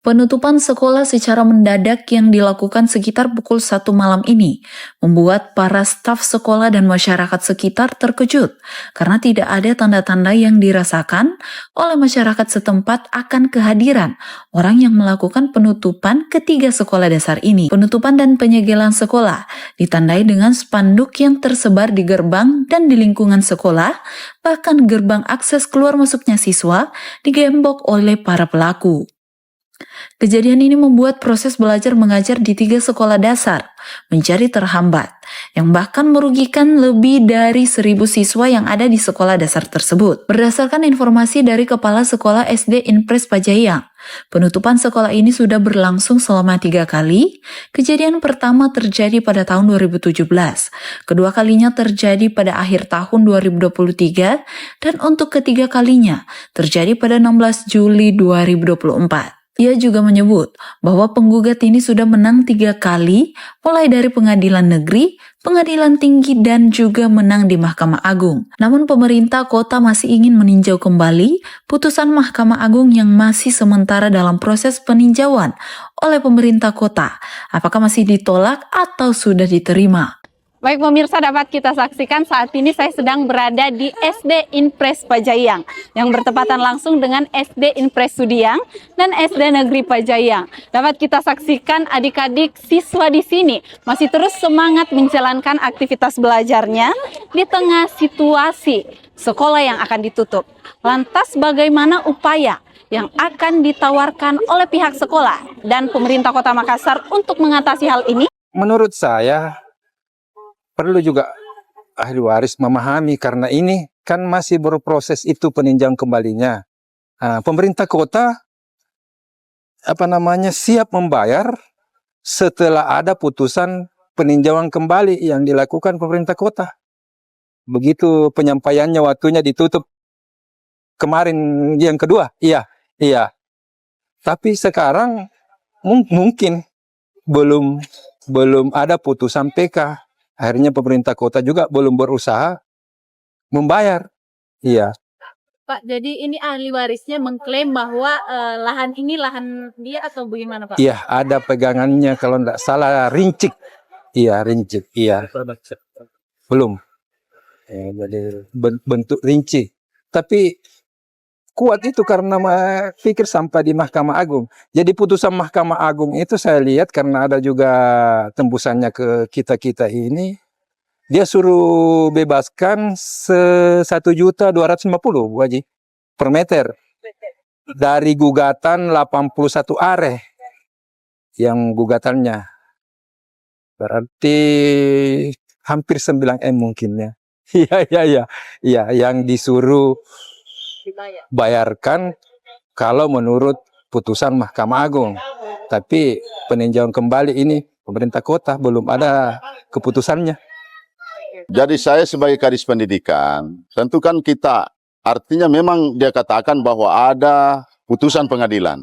Penutupan sekolah secara mendadak yang dilakukan sekitar pukul 1 malam ini membuat para staf sekolah dan masyarakat sekitar terkejut karena tidak ada tanda-tanda yang dirasakan oleh masyarakat setempat akan kehadiran orang yang melakukan penutupan ketiga sekolah dasar ini. Penutupan dan penyegelan sekolah ditandai dengan spanduk yang tersebar di gerbang dan di lingkungan sekolah, bahkan gerbang akses keluar masuknya siswa digembok oleh para pelaku. Kejadian ini membuat proses belajar mengajar di 3 sekolah dasar menjadi terhambat, yang bahkan merugikan lebih dari 1.000 siswa yang ada di sekolah dasar tersebut. Berdasarkan informasi dari Kepala Sekolah SD Inpres Pajayang, penutupan sekolah ini sudah berlangsung selama 3 kali. Kejadian pertama terjadi pada tahun 2017, kedua kalinya terjadi pada akhir tahun 2023, dan untuk ketiga kalinya terjadi pada 16 Juli 2024. Ia juga menyebut bahwa penggugat ini sudah menang 3 kali, mulai dari pengadilan negeri, pengadilan tinggi, dan juga menang di Mahkamah Agung. Namun pemerintah kota masih ingin meninjau kembali putusan Mahkamah Agung yang masih sementara dalam proses peninjauan oleh pemerintah kota. Apakah masih ditolak atau sudah diterima? Baik pemirsa, dapat kita saksikan saat ini saya sedang berada di SD Inpres Pajayang yang bertepatan langsung dengan SD Inpres Sudiang dan SD Negeri Pajayang. Dapat kita saksikan adik-adik siswa di sini masih terus semangat menjalankan aktivitas belajarnya di tengah situasi sekolah yang akan ditutup. Lantas bagaimana upaya yang akan ditawarkan oleh pihak sekolah dan pemerintah Kota Makassar untuk mengatasi hal ini? Menurut saya perlu juga ahli waris memahami, karena ini kan masih berproses itu peninjauan kembalinya. Pemerintah kota siap membayar setelah ada putusan peninjauan kembali yang dilakukan pemerintah kota. Begitu penyampaiannya, waktunya ditutup kemarin yang kedua. Iya. Tapi sekarang mungkin belum ada putusan PK. Akhirnya pemerintah kota juga belum berusaha membayar. Iya. Pak, jadi ini ahli warisnya mengklaim bahwa lahan ini lahan dia atau bagaimana, Pak? Iya, ada pegangannya kalau tidak salah rincik. Iya, rincik. Iya. Belum. Jadi bentuk rinci. Tapi kuat itu karena pikir sampai di Mahkamah Agung. Jadi putusan Mahkamah Agung itu saya lihat karena ada juga tembusannya ke kita-kita ini. Dia suruh bebaskan 1.250.000 Bu Haji per meter. Dari gugatan 81 are yang gugatannya. Berarti hampir 9 M mungkin ya. Iya, yang disuruh bayarkan kalau menurut putusan Mahkamah Agung. Tapi peninjauan kembali ini pemerintah kota belum ada keputusannya. Jadi saya sebagai Kadis Pendidikan, tentu kan kita, artinya memang dia katakan bahwa ada putusan pengadilan.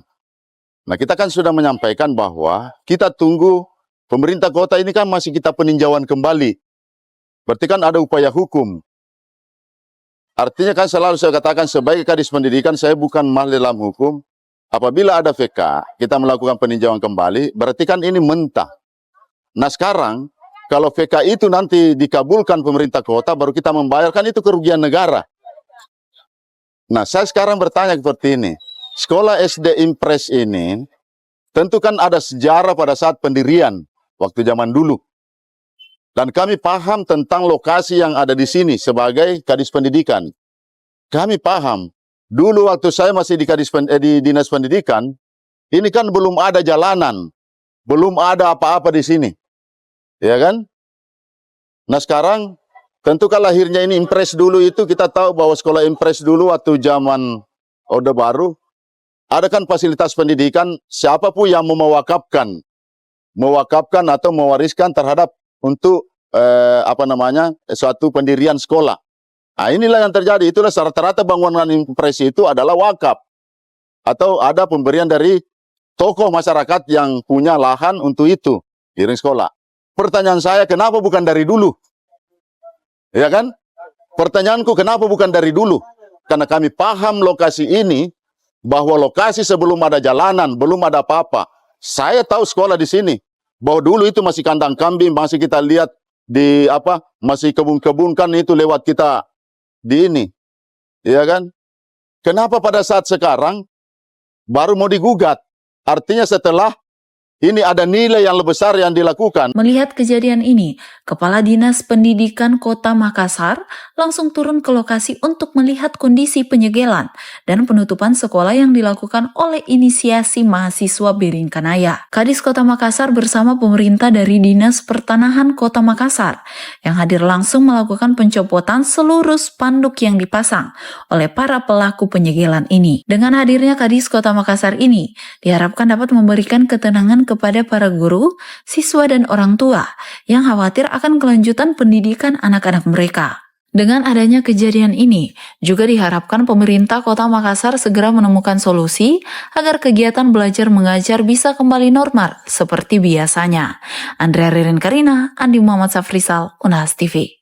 Nah, kita kan sudah menyampaikan bahwa kita tunggu pemerintah kota ini kan masih kita peninjauan kembali. Berarti kan ada upaya hukum. Artinya kan selalu saya katakan sebagai Kadis Pendidikan, saya bukan mahli dalam hukum. Apabila ada VK, kita melakukan peninjauan kembali, berarti kan ini mentah. Nah sekarang, kalau VK itu nanti dikabulkan pemerintah kota, baru kita membayarkan, itu kerugian negara. Nah, saya sekarang bertanya seperti ini. Sekolah SD Inpres ini, tentu kan ada sejarah pada saat pendirian, waktu zaman dulu. Dan kami paham tentang lokasi yang ada di sini sebagai Kadis Pendidikan. Kami paham. Dulu waktu saya masih di Dinas Pendidikan, ini kan belum ada jalanan. Belum ada apa-apa di sini. Ya kan? Nah sekarang tentu kan lahirnya ini Inpres dulu itu kita tahu bahwa sekolah Inpres dulu waktu zaman Orde Baru ada kan fasilitas pendidikan, siapapun yang mau mewakafkan atau mewariskan terhadap untuk suatu pendirian sekolah. Nah inilah yang terjadi, itulah rata-rata bangunan Inpres itu adalah wakaf atau ada pemberian dari tokoh masyarakat yang punya lahan untuk itu diriing sekolah. Pertanyaan saya, kenapa bukan dari dulu? Ya kan? Pertanyaanku, kenapa bukan dari dulu? Karena kami paham lokasi ini bahwa lokasi sebelum ada jalanan, belum ada apa-apa. Saya tahu sekolah di sini. Bahwa dulu itu masih kandang kambing, masih kita lihat di masih kebun-kebun kan itu lewat kita di ini. Iya kan? Kenapa pada saat sekarang baru mau digugat? Artinya setelah ini ada nilai yang lebih besar yang dilakukan. Melihat kejadian ini, Kepala Dinas Pendidikan Kota Makassar langsung turun ke lokasi untuk melihat kondisi penyegelan dan penutupan sekolah yang dilakukan oleh inisiasi mahasiswa Biringkanaya. Kadis Kota Makassar bersama pemerintah dari Dinas Pertanahan Kota Makassar yang hadir langsung melakukan pencopotan seluruh spanduk yang dipasang oleh para pelaku penyegelan ini. Dengan hadirnya Kadis Kota Makassar ini, diharapkan dapat memberikan ketenangan kepada para guru, siswa, dan orang tua yang khawatir akan kelanjutan pendidikan anak-anak mereka. Dengan adanya kejadian ini, juga diharapkan pemerintah Kota Makassar segera menemukan solusi agar kegiatan belajar mengajar bisa kembali normal seperti biasanya. Andrea Ririn Karina, Andi Muhammad Safrisal, Unhas TV.